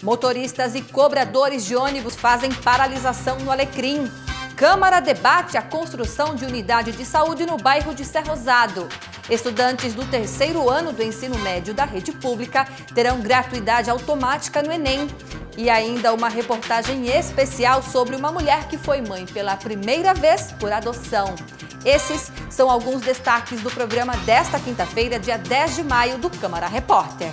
Motoristas e cobradores de ônibus fazem paralisação no Alecrim. Câmara debate a construção de unidade de saúde no bairro de Cerrosado. Estudantes do 3º ano do ensino médio da rede pública terão gratuidade automática no Enem. E ainda uma reportagem especial sobre uma mulher que foi mãe pela primeira vez por adoção. Esses são alguns destaques do programa desta quinta-feira, dia 10 de maio, do Câmara Repórter.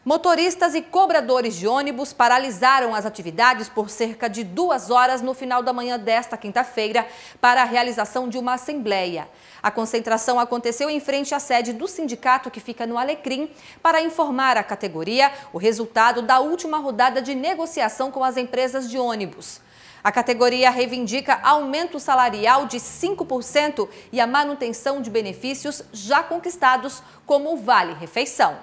Motoristas e cobradores de ônibus paralisaram as atividades por cerca de 2 horas no final da manhã desta quinta-feira para a realização de uma assembleia. A concentração aconteceu em frente à sede do sindicato que fica no Alecrim para informar à categoria o resultado da última rodada de negociação com as empresas de ônibus. A categoria reivindica aumento salarial de 5% e a manutenção de benefícios já conquistados, como o Vale Refeição.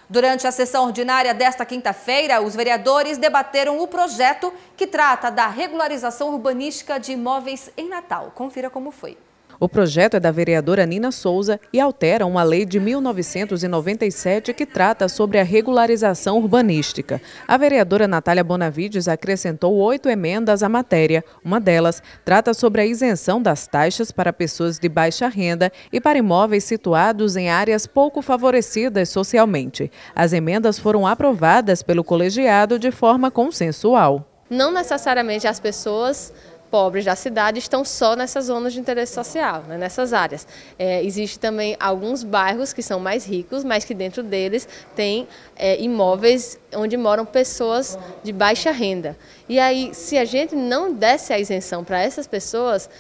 Durante a sessão ordinária desta quinta-feira, os vereadores debateram o projeto que trata da regularização urbanística de imóveis em Natal. Confira como foi. O projeto é da vereadora Nina Souza e altera uma lei de 1997 que trata sobre a regularização urbanística. A vereadora Natália Bonavides acrescentou 8 emendas à matéria. Uma delas trata sobre a isenção das taxas para pessoas de baixa renda e para imóveis situados em áreas pouco favorecidas socialmente. As emendas foram aprovadas pelo colegiado de forma consensual. Não necessariamente as pessoas pobres da cidade estão só nessas zonas de interesse social, né, nessas áreas. Existe também alguns bairros que são mais ricos, mas que dentro deles tem imóveis onde moram pessoas de baixa renda. E aí, se a gente não desse a isenção para essas pessoas,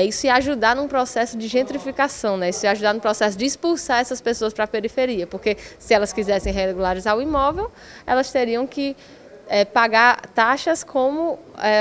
isso ia ajudar num processo de gentrificação, né? Isso ia ajudar no processo de expulsar essas pessoas para a periferia, porque se elas quisessem regularizar o imóvel, elas teriam que pagar taxas como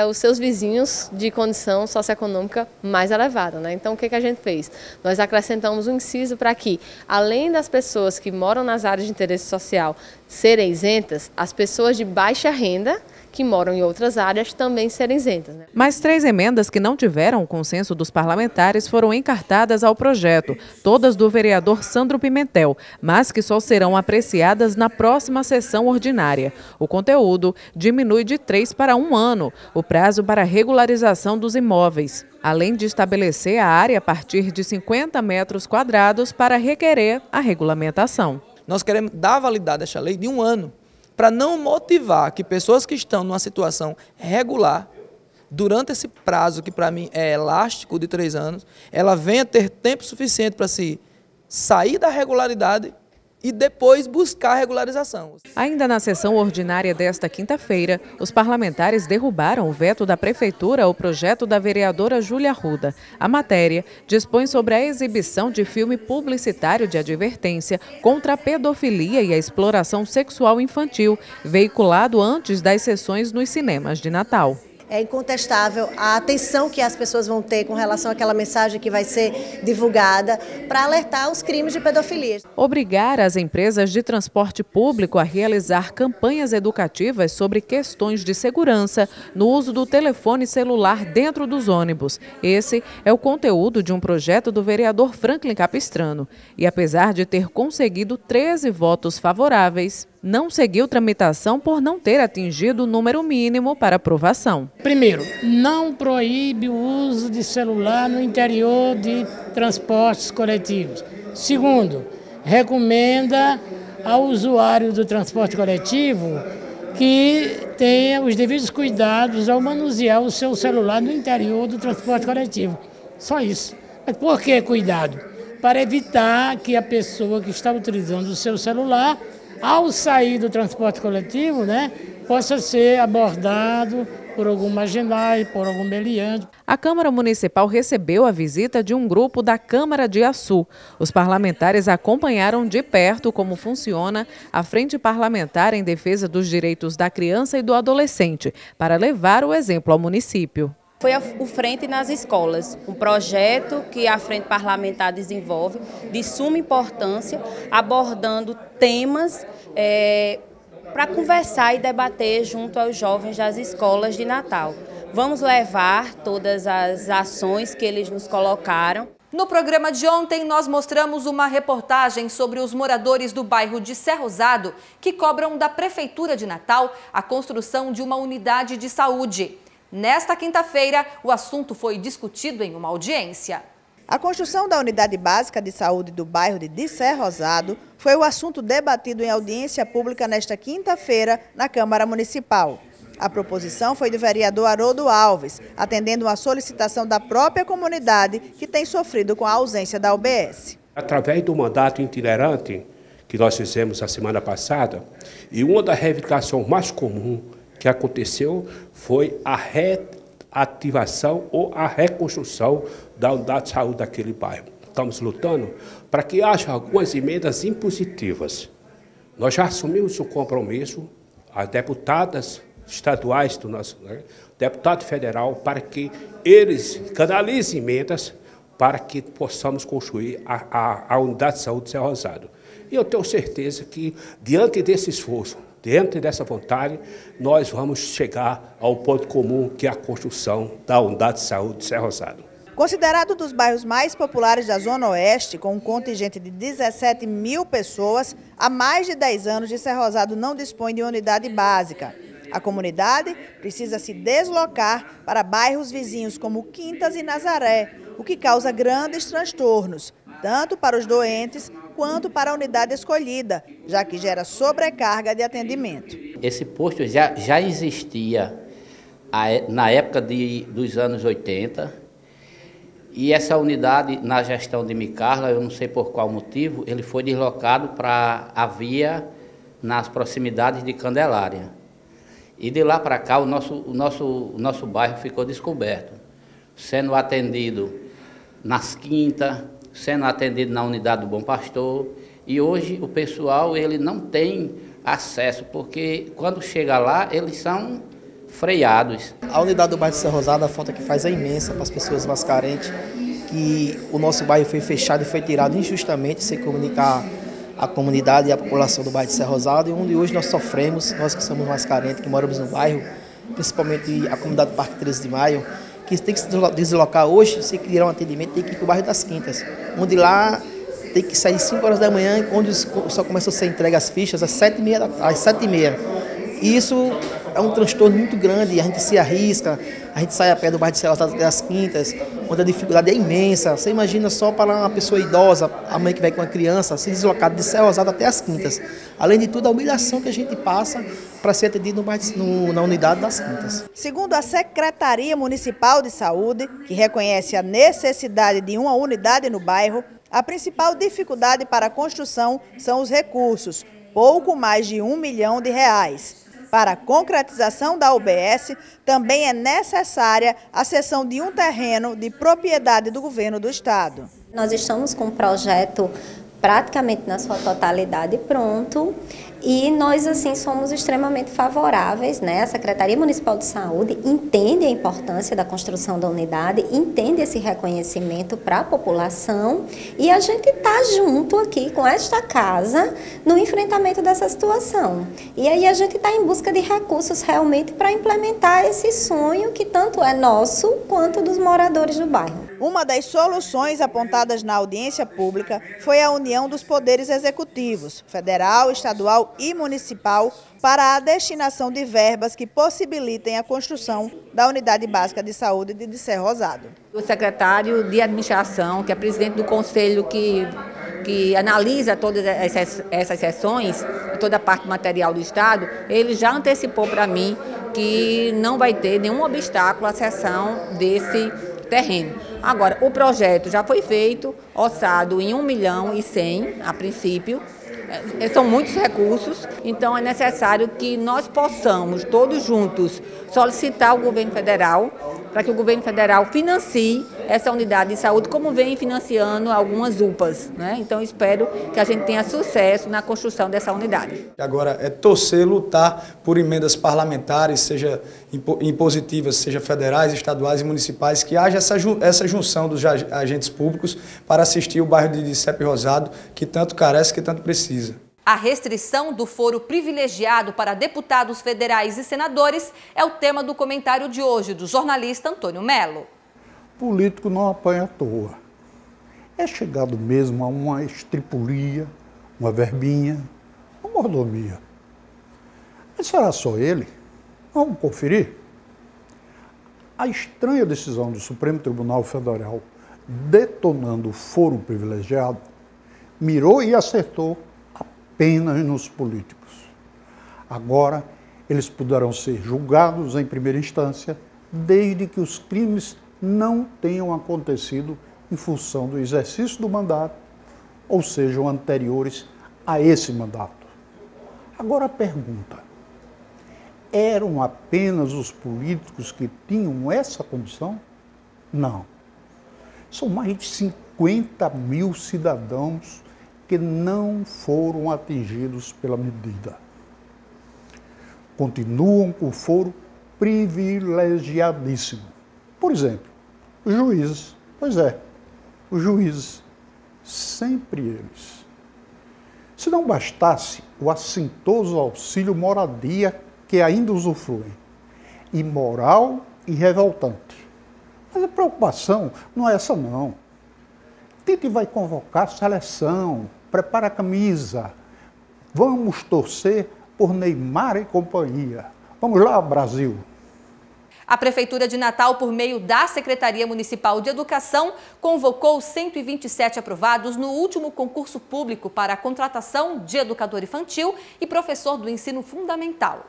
os seus vizinhos de condição socioeconômica mais elevada, né? Então, o que a gente fez? Nós acrescentamos um inciso para que, além das pessoas que moram nas áreas de interesse social serem isentas, as pessoas de baixa renda que moram em outras áreas também serem isentas, né? Mais 3 emendas que não tiveram o consenso dos parlamentares foram encartadas ao projeto, todas do vereador Sandro Pimentel, mas que só serão apreciadas na próxima sessão ordinária. O conteúdo diminui de 3 para 1 ano o prazo para regularização dos imóveis, além de estabelecer a área a partir de 50 metros quadrados para requerer a regulamentação. Nós queremos dar validade a esta lei de 1 ano, para não motivar que pessoas que estão numa situação regular, durante esse prazo que para mim é elástico de 3 anos, ela venha ter tempo suficiente para se sair da regularidade e depois buscar a regularização. Ainda na sessão ordinária desta quinta-feira, os parlamentares derrubaram o veto da Prefeitura ao projeto da vereadora Júlia Arruda. A matéria dispõe sobre a exibição de filme publicitário de advertência contra a pedofilia e a exploração sexual infantil, veiculado antes das sessões nos cinemas de Natal. É incontestável a atenção que as pessoas vão ter com relação àquela mensagem que vai ser divulgada para alertar os crimes de pedofilia. Obrigar as empresas de transporte público a realizar campanhas educativas sobre questões de segurança no uso do telefone celular dentro dos ônibus. Esse é o conteúdo de um projeto do vereador Franklin Capistrano. E apesar de ter conseguido 13 votos favoráveis, não seguiu tramitação por não ter atingido o número mínimo para aprovação. Primeiro, não proíbe o uso de celular no interior de transportes coletivos. Segundo, recomenda ao usuário do transporte coletivo que tenha os devidos cuidados ao manusear o seu celular no interior do transporte coletivo. Só isso. Mas por que cuidado? Para evitar que a pessoa que está utilizando o seu celular, ao sair do transporte coletivo, né, possa ser abordado por algum marginal, por algum meliante. A Câmara Municipal recebeu a visita de um grupo da Câmara de Açu. Os parlamentares acompanharam de perto como funciona a Frente Parlamentar em Defesa dos Direitos da Criança e do Adolescente, para levar o exemplo ao município. Foi o Frente nas Escolas, um projeto que a Frente Parlamentar desenvolve de suma importância, abordando temas para conversar e debater junto aos jovens das escolas de Natal. Vamos levar todas as ações que eles nos colocaram. No programa de ontem, nós mostramos uma reportagem sobre os moradores do bairro de Cerrosado que cobram da Prefeitura de Natal a construção de uma unidade de saúde. Nesta quinta-feira, o assunto foi discutido em uma audiência. A construção da unidade básica de saúde do bairro de Cerrosado foi o assunto debatido em audiência pública nesta quinta-feira na Câmara Municipal. A proposição foi do vereador Haroldo Alves, atendendo uma solicitação da própria comunidade que tem sofrido com a ausência da UBS. Através do mandato itinerante que nós fizemos a semana passada, e uma das reivindicações mais comuns que aconteceu foi a reativação ou a reconstrução da unidade de saúde daquele bairro. Estamos lutando para que haja algumas emendas impositivas. Nós já assumimos o compromisso, as deputadas estaduais do nosso deputado federal, para que eles canalizem emendas para que possamos construir a unidade de saúde de Cerrosado. E eu tenho certeza que, diante desse esforço, diante dessa vontade, nós vamos chegar ao ponto comum, que é a construção da unidade de saúde de Cerrosado. Considerado dos bairros mais populares da Zona Oeste, com um contingente de 17 mil pessoas, há mais de 10 anos de Cerrosado não dispõe de unidade básica. A comunidade precisa se deslocar para bairros vizinhos como Quintas e Nazaré, o que causa grandes transtornos, tanto para os doentes quanto para a unidade escolhida, já que gera sobrecarga de atendimento. Esse posto já existia na época dos anos 80, e essa unidade, na gestão de Micarla, eu não sei por qual motivo, ele foi deslocado para a via nas proximidades de Candelária. E de lá para cá o nosso bairro ficou descoberto, sendo atendido nas Quintas, sendo atendido na unidade do Bom Pastor. E hoje o pessoal ele não tem acesso, porque quando chega lá eles são freados. A unidade do bairro de Cerrosado, a falta que faz é imensa para as pessoas mais carentes, que o nosso bairro foi fechado e foi tirado injustamente sem comunicar a comunidade e a população do bairro de Cerrosado, e onde hoje nós sofremos, nós que somos mais carentes, que moramos no bairro, principalmente a comunidade do Parque 13 de Maio, que tem que se deslocar hoje, se criar um atendimento, tem que ir para o bairro das Quintas, onde lá tem que sair 5 horas da manhã, onde só começam a ser entregue as fichas às 7h30. E isso é um transtorno muito grande, a gente se arrisca, a gente sai a pé do bairro de Cerrosado até as Quintas, onde a dificuldade é imensa. Você imagina só para uma pessoa idosa, a mãe que vai com a criança, se deslocar de Cerrosado até as Quintas. Além de tudo, a humilhação que a gente passa para ser atendido na unidade das Quintas. Segundo a Secretaria Municipal de Saúde, que reconhece a necessidade de uma unidade no bairro, a principal dificuldade para a construção são os recursos, pouco mais de R$1 milhão. Para a concretização da UBS, também é necessária a cessão de um terreno de propriedade do governo do estado. Nós estamos com um projeto praticamente na sua totalidade pronto e nós assim somos extremamente favoráveis, né? A Secretaria Municipal de Saúde entende a importância da construção da unidade, entende esse reconhecimento para a população e a gente está junto aqui com esta casa no enfrentamento dessa situação. E aí a gente está em busca de recursos realmente para implementar esse sonho que tanto é nosso quanto dos moradores do bairro. Uma das soluções apontadas na audiência pública foi a união dos poderes executivos, federal, estadual e municipal, para a destinação de verbas que possibilitem a construção da Unidade Básica de Saúde de Cerrosado. O secretário de administração, que é presidente do conselho que analisa todas essas sessões, toda a parte material do estado, ele já antecipou para mim que não vai ter nenhum obstáculo à cessão desse terreno. Agora, o projeto já foi feito, orçado em R$1,1 milhão a princípio. São muitos recursos, então é necessário que nós possamos, todos juntos, solicitar ao governo federal para que o governo federal financie essa unidade de saúde, como vem financiando algumas UPAs, né? Então espero que a gente tenha sucesso na construção dessa unidade. Agora é torcer, lutar por emendas parlamentares, seja impositivas, seja federais, estaduais e municipais, que haja essa junção dos agentes públicos para assistir o bairro de Cerrosado, que tanto carece, que tanto precisa. A restrição do foro privilegiado para deputados federais e senadores é o tema do comentário de hoje do jornalista Antônio Melo. Político não apanha à toa. É chegado mesmo a uma estripulia, uma verbinha, uma mordomia. Mas será só ele? Vamos conferir? A estranha decisão do Supremo Tribunal Federal detonando o foro privilegiado mirou e acertou apenas nos políticos. Agora, eles poderão ser julgados em primeira instância, desde que os crimes não tenham acontecido em função do exercício do mandato, ou sejam anteriores a esse mandato. Agora a pergunta: eram apenas os políticos que tinham essa condição? Não. São mais de 50 mil cidadãos que não foram atingidos pela medida. Continuam com o foro privilegiadíssimo. Por exemplo, os juízes. Pois é, os juízes, sempre eles. Se não bastasse o assintoso auxílio moradia que ainda usufruem, imoral e revoltante. Mas a preocupação não é essa não. Tite vai convocar seleção, prepara a camisa. Vamos torcer por Neymar e companhia. Vamos lá, Brasil! A Prefeitura de Natal, por meio da Secretaria Municipal de Educação, convocou 127 aprovados no último concurso público para a contratação de educador infantil e professor do ensino fundamental.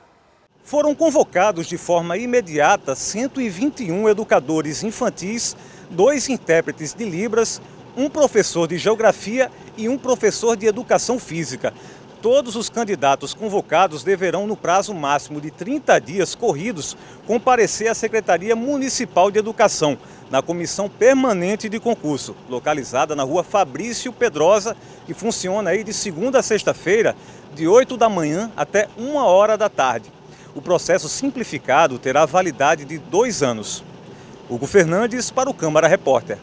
Foram convocados de forma imediata 121 educadores infantis, 2 intérpretes de Libras, um professor de Geografia e um professor de Educação Física. Todos os candidatos convocados deverão, no prazo máximo de 30 dias corridos, comparecer à Secretaria Municipal de Educação, na Comissão Permanente de Concurso, localizada na Rua Fabrício Pedrosa, que funciona aí de segunda a sexta-feira, de 8 da manhã até 1 hora da tarde. O processo simplificado terá validade de 2 anos. Hugo Fernandes para o Câmara Repórter.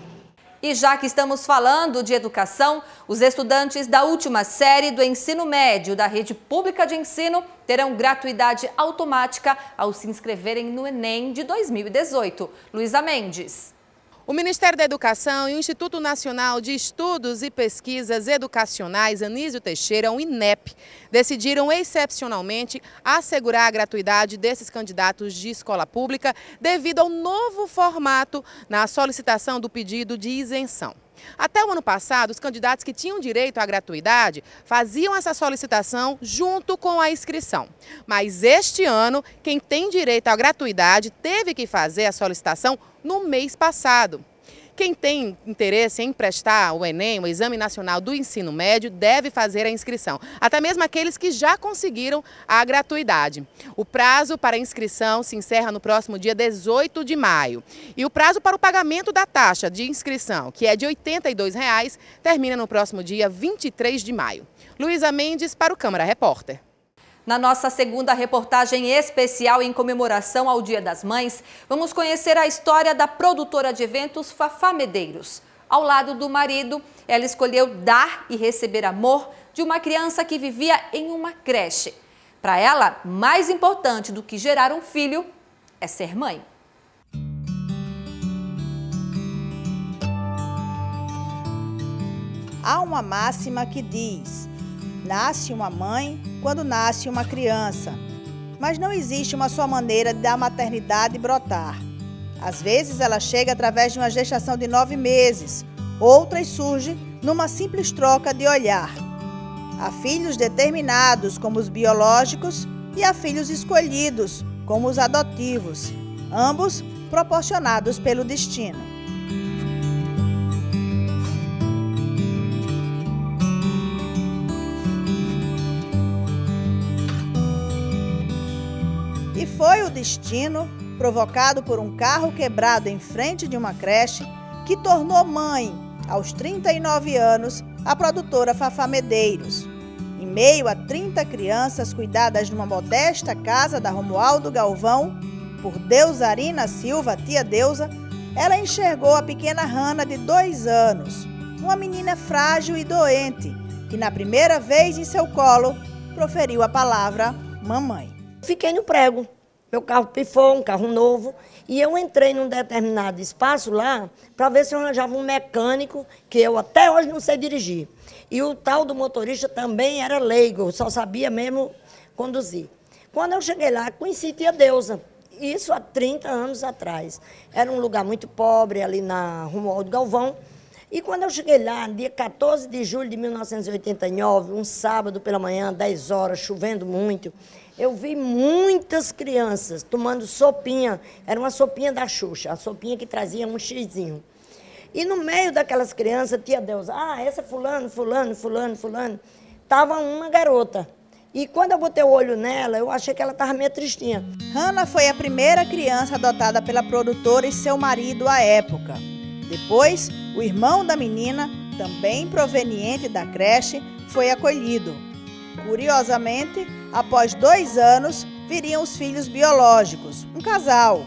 E já que estamos falando de educação, os estudantes da última série do ensino médio da rede pública de ensino terão gratuidade automática ao se inscreverem no Enem de 2018. Luísa Mendes. O Ministério da Educação e o Instituto Nacional de Estudos e Pesquisas Educacionais, Anísio Teixeira, o INEP, decidiram excepcionalmente assegurar a gratuidade desses candidatos de escola pública devido ao novo formato na solicitação do pedido de isenção. Até o ano passado, os candidatos que tinham direito à gratuidade faziam essa solicitação junto com a inscrição. Mas este ano, quem tem direito à gratuidade teve que fazer a solicitação no mês passado. Quem tem interesse em prestar o Enem, o Exame Nacional do Ensino Médio, deve fazer a inscrição. Até mesmo aqueles que já conseguiram a gratuidade. O prazo para a inscrição se encerra no próximo dia 18 de maio. E o prazo para o pagamento da taxa de inscrição, que é de R$ 82,00, termina no próximo dia 23 de maio. Luísa Mendes para o Câmara Repórter. Na nossa segunda reportagem especial em comemoração ao Dia das Mães, vamos conhecer a história da produtora de eventos Fafá Medeiros. Ao lado do marido, ela escolheu dar e receber amor de uma criança que vivia em uma creche. Para ela, mais importante do que gerar um filho é ser mãe. Há uma máxima que diz: nasce uma mãe quando nasce uma criança. Mas não existe uma só maneira da maternidade brotar. Às vezes ela chega através de uma gestação de 9 meses, outras surge numa simples troca de olhar. Há filhos determinados, como os biológicos, e há filhos escolhidos, como os adotivos, ambos proporcionados pelo destino. E foi o destino, provocado por um carro quebrado em frente de uma creche, que tornou mãe, aos 39 anos, a produtora Fafá Medeiros. Em meio a 30 crianças cuidadas numa modesta casa da Romualdo Galvão, por Deusarina Silva, tia Deusa, ela enxergou a pequena Hannah de 2 anos, uma menina frágil e doente, que na primeira vez em seu colo proferiu a palavra mamãe. Fiquei no prego, meu carro pifou, um carro novo, e eu entrei num determinado espaço lá para ver se eu arranjava um mecânico, que eu até hoje não sei dirigir. E o tal do motorista também era leigo, só sabia mesmo conduzir. Quando eu cheguei lá, conheci tia Deusa, isso há 30 anos atrás. Era um lugar muito pobre, ali na Romualdo Galvão. E quando eu cheguei lá, dia 14 de julho de 1989, um sábado pela manhã, 10 horas, chovendo muito, eu vi muitas crianças tomando sopinha. Era uma sopinha da Xuxa, a sopinha que trazia um xizinho. E no meio daquelas crianças, tia Deusa, essa fulano, fulano, fulano, fulano, estava uma garota. E quando eu botei o olho nela, eu achei que ela estava meio tristinha. Hannah foi a primeira criança adotada pela produtora e seu marido à época. Depois, o irmão da menina, também proveniente da creche, foi acolhido. Curiosamente, após 2 anos, viriam os filhos biológicos, um casal.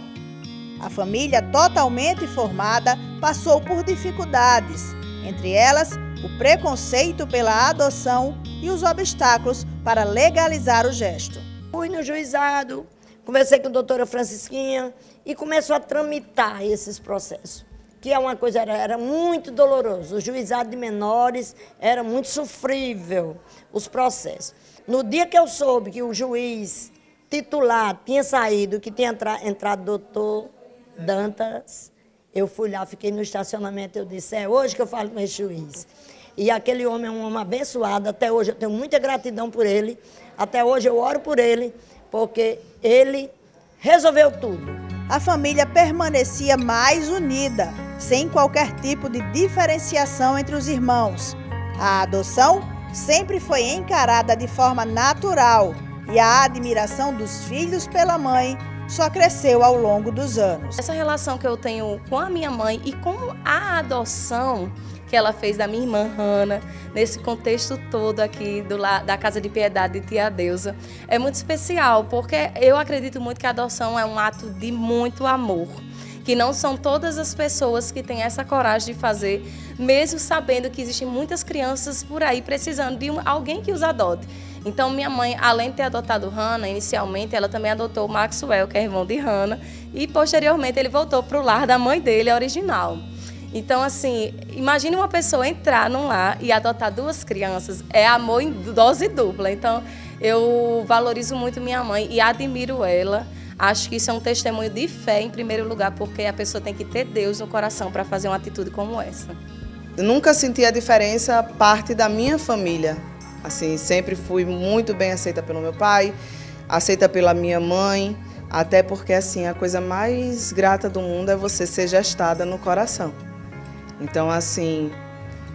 A família, totalmente formada, passou por dificuldades, entre elas o preconceito pela adoção e os obstáculos para legalizar o gesto. Fui no juizado, conversei com a doutora Francisquinha e começou a tramitar esses processos, que é uma coisa, era muito doloroso. O juizado de menores era muito sofrível, os processos. No dia que eu soube que o juiz titular tinha saído, que tinha entrado o doutor Dantas, eu fui lá, fiquei no estacionamento, eu disse, é hoje que eu falo com esse juiz. E aquele homem é um homem abençoado, até hoje eu tenho muita gratidão por ele, até hoje eu oro por ele, porque ele resolveu tudo. A família permanecia mais unida, sem qualquer tipo de diferenciação entre os irmãos. A adoção sempre foi encarada de forma natural e a admiração dos filhos pela mãe só cresceu ao longo dos anos. Essa relação que eu tenho com a minha mãe e com a adoção que ela fez da minha irmã Hannah, nesse contexto todo aqui da Casa de Piedade de Tia Deusa, é muito especial, porque eu acredito muito que a adoção é um ato de muito amor, que não são todas as pessoas que têm essa coragem de fazer, mesmo sabendo que existem muitas crianças por aí precisando de alguém que os adote. Então, minha mãe, além de ter adotado Hannah, inicialmente, ela também adotou o Maxwell, que é irmão de Hannah, e posteriormente ele voltou para o lar da mãe dele, original. Então, assim, imagine uma pessoa entrar num lar e adotar 2 crianças, é amor em dose dupla. Então, eu valorizo muito minha mãe e admiro ela. Acho que isso é um testemunho de fé, em primeiro lugar, porque a pessoa tem que ter Deus no coração para fazer uma atitude como essa. Eu nunca senti a diferença parte da minha família. Assim, sempre fui muito bem aceita pelo meu pai, aceita pela minha mãe, até porque assim, a coisa mais grata do mundo é você ser gestada no coração. Então, assim,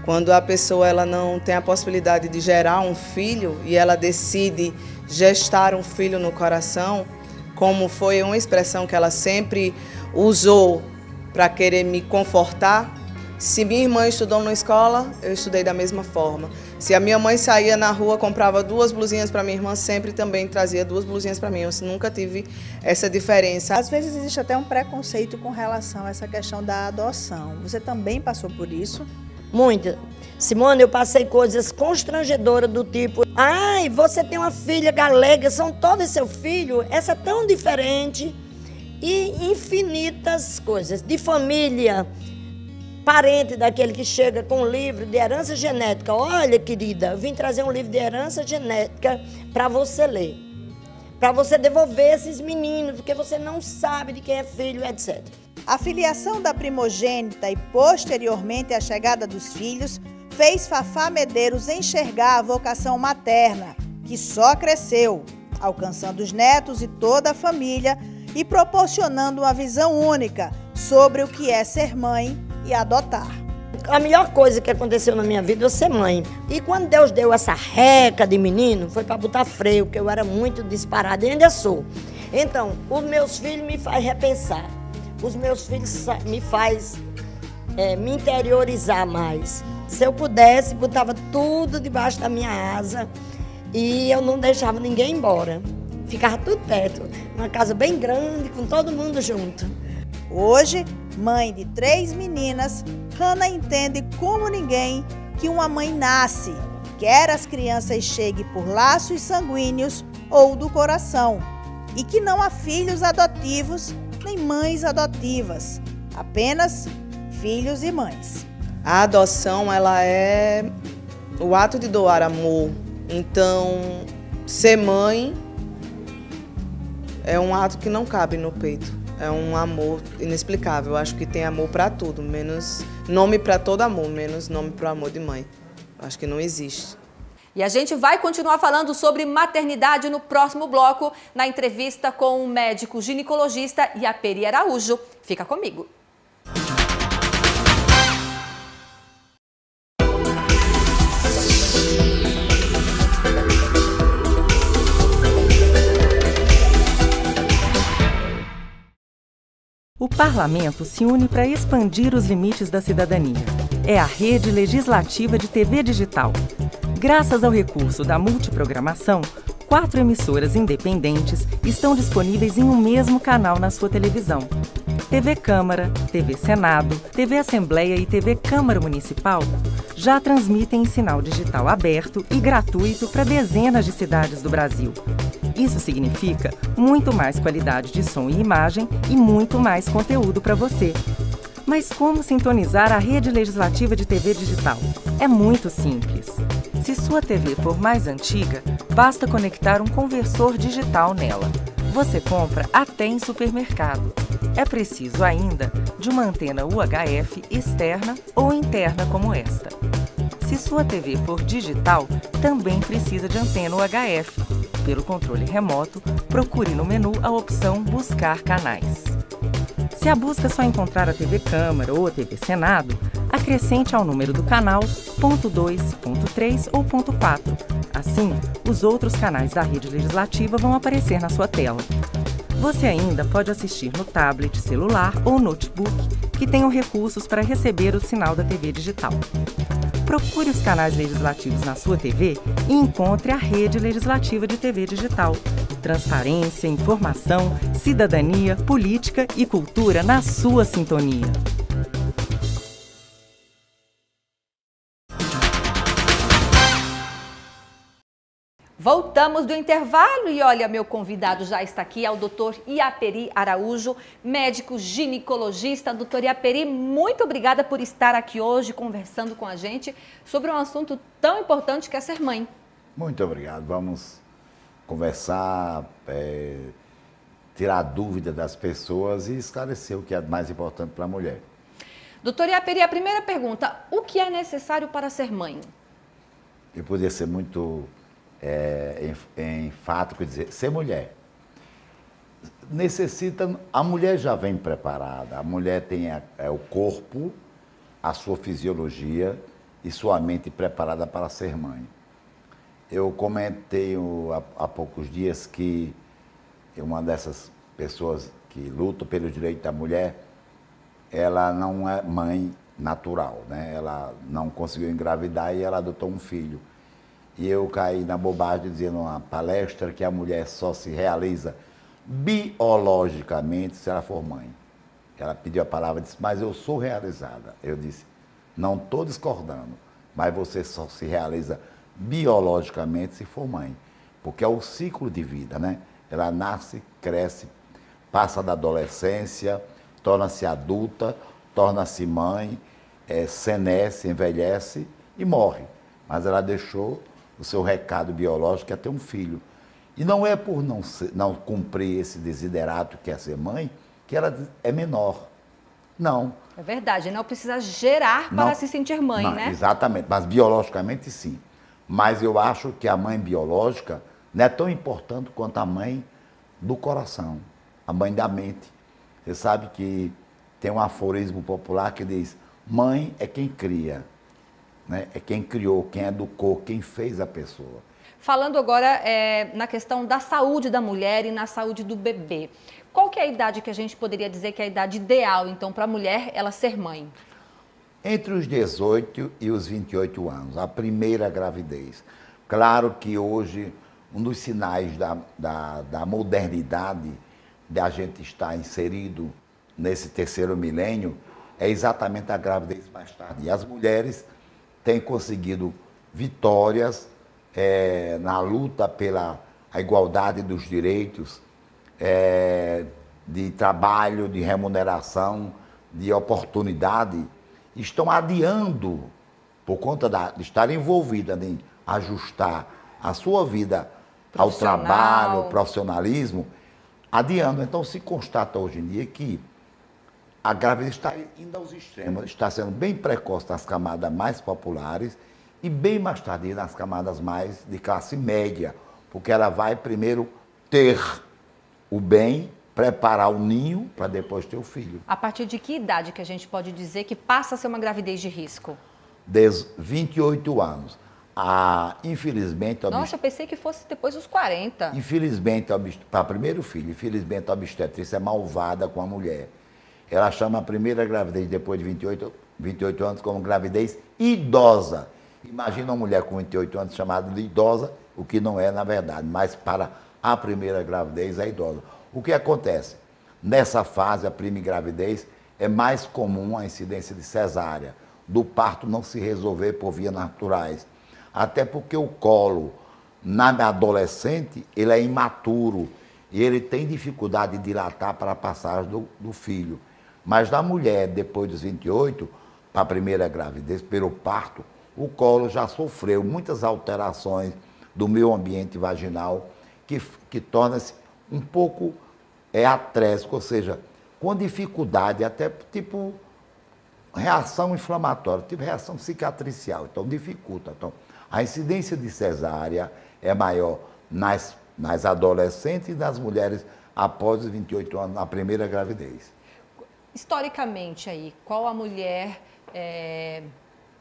quando a pessoa ela não tem a possibilidade de gerar um filho e ela decide gestar um filho no coração, como foi uma expressão que ela sempre usou para querer me confortar. Se minha irmã estudou na escola, eu estudei da mesma forma. Se a minha mãe saía na rua, comprava 2 blusinhas para minha irmã, sempre também trazia 2 blusinhas para mim. Eu nunca tive essa diferença. Às vezes existe até um preconceito com relação a essa questão da adoção. Você também passou por isso? Muito. Simone, eu passei coisas constrangedoras do tipo, ai, você tem uma filha galega, são todos seu filho, essa é tão diferente. E infinitas coisas, de família, parente daquele que chega com um livro de herança genética. Olha, querida, eu vim trazer um livro de herança genética para você ler. Para você devolver esses meninos, porque você não sabe de quem é filho, etc. A filiação da primogênita e posteriormente a chegada dos filhos fez Fafá Medeiros enxergar a vocação materna, que só cresceu, alcançando os netos e toda a família e proporcionando uma visão única sobre o que é ser mãe e adotar. A melhor coisa que aconteceu na minha vida é ser mãe. E quando Deus deu essa reca de menino, foi para botar freio, porque eu era muito disparada e ainda sou. Então, os meus filhos me fazem repensar. Os meus filhos me fazem me interiorizar mais. Se eu pudesse, botava tudo debaixo da minha asa e eu não deixava ninguém embora. Ficava tudo perto. Uma casa bem grande, com todo mundo junto. Hoje, mãe de 3 meninas, Hannah entende como ninguém que uma mãe nasce, que quer as crianças cheguem por laços sanguíneos ou do coração, e que não há filhos adotivos nem mães adotivas, apenas filhos e mães. A adoção, ela é o ato de doar amor. Então, ser mãe é um ato que não cabe no peito. É um amor inexplicável. Eu acho que tem amor para tudo, menos nome para todo amor, menos nome para o amor de mãe. Acho que não existe. E a gente vai continuar falando sobre maternidade no próximo bloco, na entrevista com o médico ginecologista Iaperi Araújo. Fica comigo. O Parlamento se une para expandir os limites da cidadania. É a Rede Legislativa de TV Digital. Graças ao recurso da multiprogramação, 4 emissoras independentes estão disponíveis em um mesmo canal na sua televisão. TV Câmara, TV Senado, TV Assembleia e TV Câmara Municipal já transmitem em sinal digital aberto e gratuito para dezenas de cidades do Brasil. Isso significa muito mais qualidade de som e imagem e muito mais conteúdo para você. Mas como sintonizar a Rede Legislativa de TV Digital? É muito simples. Se sua TV for mais antiga, basta conectar um conversor digital nela. Você compra até em supermercado. É preciso ainda de uma antena UHF externa ou interna como esta. Se sua TV for digital, também precisa de antena UHF. Pelo controle remoto, procure no menu a opção Buscar Canais. Se a busca só encontrar a TV Câmara ou a TV Senado, acrescente ao número do canal ponto 2, ponto 3 ou ponto 4. Assim, os outros canais da Rede Legislativa vão aparecer na sua tela. Você ainda pode assistir no tablet, celular ou notebook, que tenham recursos para receber o sinal da TV digital. Procure os canais legislativos na sua TV e encontre a Rede Legislativa de TV Digital. Transparência, informação, cidadania, política e cultura na sua sintonia. Voltamos do intervalo e olha, meu convidado já está aqui, é o doutor Iaperi Araújo, médico ginecologista. Doutor Iaperi, muito obrigada por estar aqui hoje conversando com a gente sobre um assunto tão importante que é ser mãe. Muito obrigado. Vamos conversar, tirar a dúvida das pessoas e esclarecer o que é mais importante para a mulher. Doutor Iaperi, a primeira pergunta, o que é necessário para ser mãe? Eu poderia ser muito enfático e dizer, ser mulher. Necessita, a mulher já vem preparada, a mulher tem o corpo, a sua fisiologia e sua mente preparada para ser mãe. Eu comentei há poucos dias que uma dessas pessoas que lutam pelo direito da mulher, ela não é mãe natural, né? Ela não conseguiu engravidar e ela adotou um filho. E eu caí na bobagem dizendo numa palestra que a mulher só se realiza biologicamente se ela for mãe. Ela pediu a palavra e disse, mas eu sou realizada. Eu disse, não estou discordando, mas você só se realiza biologicamente se for mãe. Porque é o ciclo de vida, né? Ela nasce, cresce, passa da adolescência, torna-se adulta, torna-se mãe, senece, envelhece e morre. Mas ela deixou o seu recado biológico, que é ter um filho. E não é por não cumprir esse desiderato que é ser mãe, que ela é menor. Não. É verdade, não precisa gerar para se sentir mãe, né? Exatamente, mas biologicamente sim. Mas eu acho que a mãe biológica não é tão importante quanto a mãe do coração, a mãe da mente. Você sabe que tem um aforismo popular que diz, mãe é quem cria. Né? É quem criou, quem educou, quem fez a pessoa. Falando agora na questão da saúde da mulher e na saúde do bebê, qual que é a idade que a gente poderia dizer que é a idade ideal, então, para a mulher ela ser mãe? Entre os 18 e os 28 anos, a primeira gravidez. Claro que hoje, um dos sinais da modernidade, da gente estar inserido nesse terceiro milênio, é exatamente a gravidez mais tarde. E as mulheres têm conseguido vitórias na luta pela igualdade dos direitos, de trabalho, de remuneração, de oportunidade, estão adiando, por conta de estar envolvida em ajustar a sua vida ao trabalho, ao profissionalismo, adiando. Então, se constata hoje em dia que a gravidez está indo aos extremos, está sendo bem precoce nas camadas mais populares e bem mais tardia nas camadas mais de classe média, porque ela vai primeiro ter o bem, preparar o ninho para depois ter o filho. A partir de que idade que a gente pode dizer que passa a ser uma gravidez de risco? 28 anos. Infelizmente... Nossa, eu pensei que fosse depois dos 40. Infelizmente, para primeiro filho, infelizmente a obstetrícia é malvada com a mulher. Ela chama a primeira gravidez depois de 28 anos como gravidez idosa. Imagina uma mulher com 28 anos chamada de idosa, o que não é na verdade, mas para a primeira gravidez é idosa. O que acontece? Nessa fase, a primigravidez, é mais comum a incidência de cesárea, do parto não se resolver por vias naturais. Até porque o colo, na adolescente, ele é imaturo e ele tem dificuldade de dilatar para a passagem do filho. Mas na mulher, depois dos 28, para a primeira gravidez, pelo parto, o colo já sofreu muitas alterações do meio ambiente vaginal que torna-se um pouco atrésico, ou seja, com dificuldade, até tipo reação inflamatória, tipo reação cicatricial, então dificulta. Então, a incidência de cesárea é maior nas adolescentes e nas mulheres após os 28 anos, na primeira gravidez. Historicamente aí, qual a mulher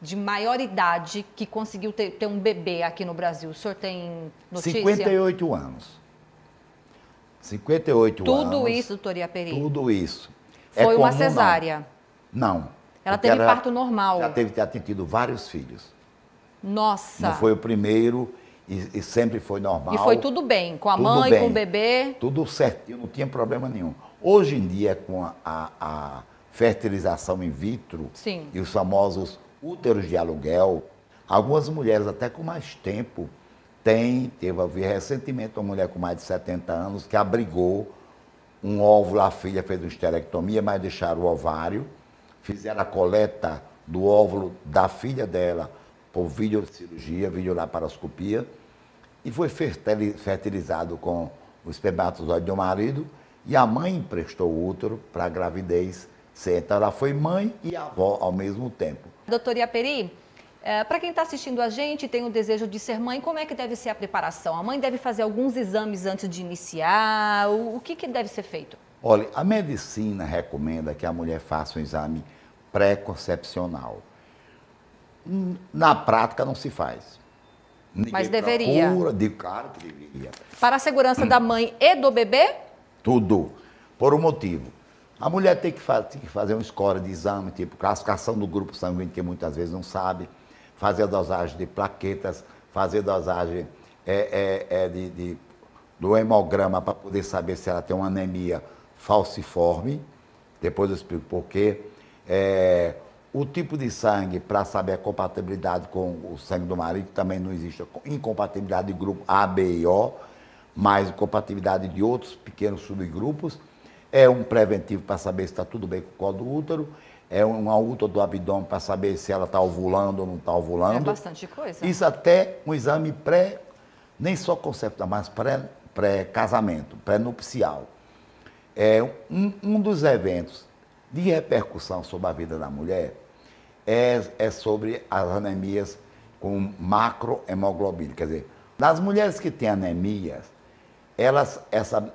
de maior idade que conseguiu ter um bebê aqui no Brasil? O senhor tem notícia? 58 anos. 58 anos. Tudo isso, doutora Iaperi? Tudo isso. Foi uma cesárea? Não. Ela teve parto normal? Ela teve tido vários filhos. Nossa! Não foi o primeiro e sempre foi normal. E foi tudo bem? Com a mãe, com o bebê? Tudo certinho, não tinha problema nenhum. Hoje em dia, com a fertilização in vitro Sim. e os famosos úteros de aluguel, algumas mulheres até com mais tempo vi recentemente uma mulher com mais de 70 anos que abrigou um óvulo, a filha fez uma esterectomia, mas deixaram o ovário, fizeram a coleta do óvulo da filha dela por videocirurgia, videolaparoscopia, e foi fertilizado com o espermatozoide do marido, e a mãe emprestou o útero para a gravidez ser. Então ela foi mãe e avó ao mesmo tempo. Doutora Iaperi, para quem está assistindo a gente e tem o desejo de ser mãe, como é que deve ser a preparação? A mãe deve fazer alguns exames antes de iniciar? O que deve ser feito? Olha, a medicina recomenda que a mulher faça um exame pré-concepcional. Na prática não se faz. Mas deveria? Claro que deveria. Para a segurança da mãe e do bebê? Tudo. Por um motivo. A mulher tem que fazer uma score de exame, tipo classificação do grupo sanguíneo, que muitas vezes não sabe, fazer a dosagem de plaquetas, fazer a dosagem do hemograma para poder saber se ela tem uma anemia falciforme. Depois eu explico por quê. O tipo de sangue, para saber a compatibilidade com o sangue do marido, também não existe incompatibilidade de grupo A, B e O, mas compatibilidade de outros pequenos subgrupos. É um preventivo para saber se está tudo bem com o colo do útero. É uma útero do abdômen para saber se ela está ovulando ou não está ovulando. É bastante coisa. Isso até um exame nem só conceptual, mas pré-casamento, pré-nupcial. Um dos eventos de repercussão sobre a vida da mulher é sobre as anemias com macrohemoglobina. Quer dizer, nas mulheres que têm anemias, essa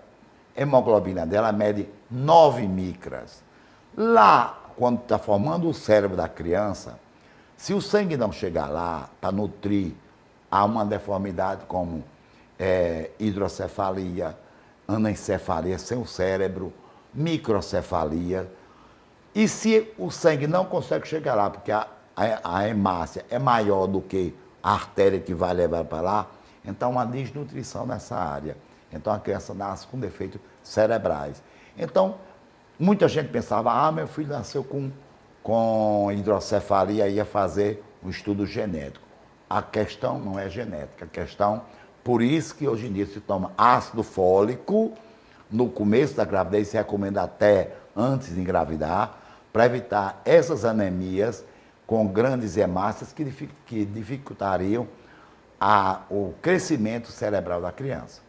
hemoglobina dela mede 9 micras. Lá, quando está formando o cérebro da criança, se o sangue não chegar lá para nutrir, há uma deformidade como hidrocefalia, anencefalia sem o cérebro, microcefalia. E se o sangue não consegue chegar lá, porque a hemácia é maior do que a artéria que vai levar para lá, então uma desnutrição nessa área. Então a criança nasce com defeitos cerebrais. Então, muita gente pensava, meu filho nasceu com hidrocefalia, ia fazer um estudo genético. a questão não é genética, a questão, por isso que hoje em dia se toma ácido fólico no começo da gravidez, se recomenda até antes de engravidar, para evitar essas anemias com grandes hemácias que dificultariam o crescimento cerebral da criança.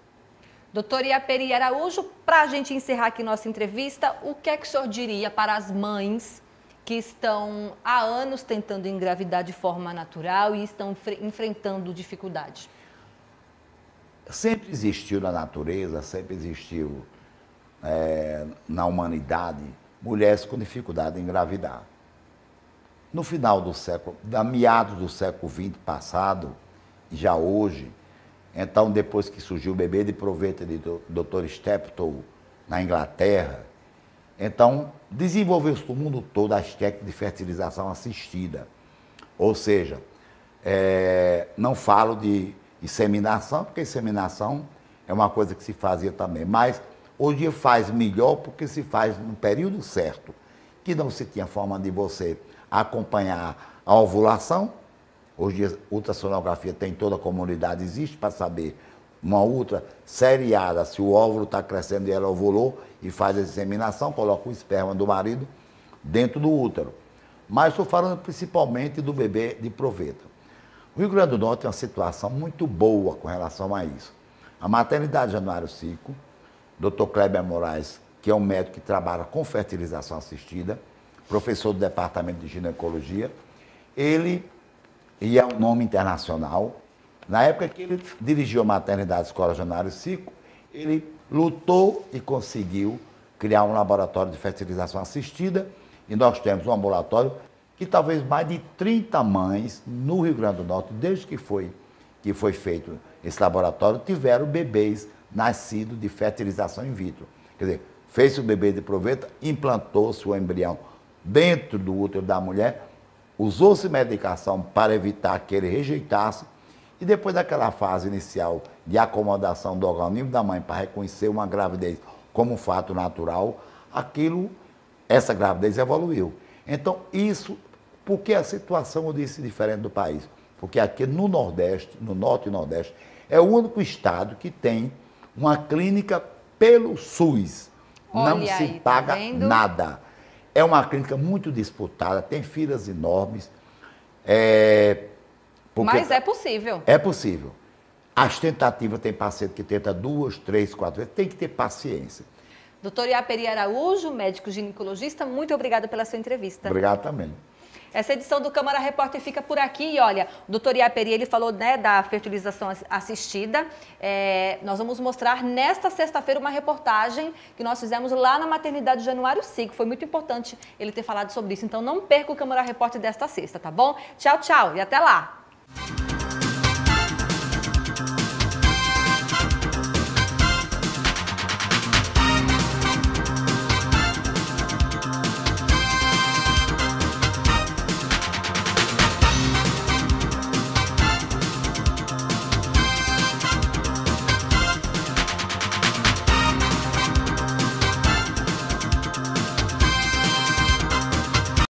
Doutor Iaperi Araújo, para a gente encerrar aqui nossa entrevista, o que é que o senhor diria para as mães que estão há anos tentando engravidar de forma natural e estão enfrentando dificuldade? Sempre existiu na natureza, sempre existiu na humanidade, mulheres com dificuldade em engravidar. No final do século, meados do século XX passado, já hoje, então depois que surgiu o bebê de proveta de Dr. Steptoe na Inglaterra, então desenvolveu-se no mundo todo as técnicas de fertilização assistida. Ou seja, não falo de inseminação, porque inseminação é uma coisa que se fazia também, mas hoje em dia faz melhor porque se faz no período certo, que não se tinha forma de você acompanhar a ovulação. Hoje a ultrassonografia tem toda a comunidade, existe para saber uma ultra seriada, se o óvulo está crescendo e ela ovulou, e faz a inseminação, coloca o esperma do marido dentro do útero. Mas estou falando principalmente do bebê de proveta. O Rio Grande do Norte tem uma situação muito boa com relação a isso. A maternidade Januário Cico, Dr. Kleber Moraes, que é um médico que trabalha com fertilização assistida, professor do departamento de ginecologia, ele é um nome internacional. Na época que ele dirigiu a maternidade Escola Januário Cico, ele lutou e conseguiu criar um laboratório de fertilização assistida, e nós temos um ambulatório que talvez mais de 30 mães no Rio Grande do Norte, desde que foi feito esse laboratório, tiveram bebês nascidos de fertilização in vitro. Quer dizer, fez o bebê de proveta, implantou-se o embrião dentro do útero da mulher, usou-se medicação para evitar que ele rejeitasse, e depois daquela fase inicial de acomodação do organismo da mãe para reconhecer uma gravidez como um fato natural, essa gravidez evoluiu. Então, isso, porque a situação, eu disse, diferente do país? Porque aqui no Nordeste, no Norte e Nordeste, é o único estado que tem uma clínica pelo SUS. Não se paga nada. É uma clínica muito disputada, tem filas enormes. Mas é possível. É possível. As tentativas, tem paciente que tenta 2, 3, 4 vezes, tem que ter paciência. Doutor Iaperi Araújo, médico ginecologista, muito obrigada pela sua entrevista. Obrigado também. Essa edição do Câmara Repórter fica por aqui. E olha, o doutor Iaperi, ele falou, né, da fertilização assistida. Nós vamos mostrar nesta sexta-feira uma reportagem que nós fizemos lá na maternidade Januário Cico. Foi muito importante ele ter falado sobre isso. Então não perca o Câmara Repórter desta sexta, tá bom? Tchau, tchau e até lá!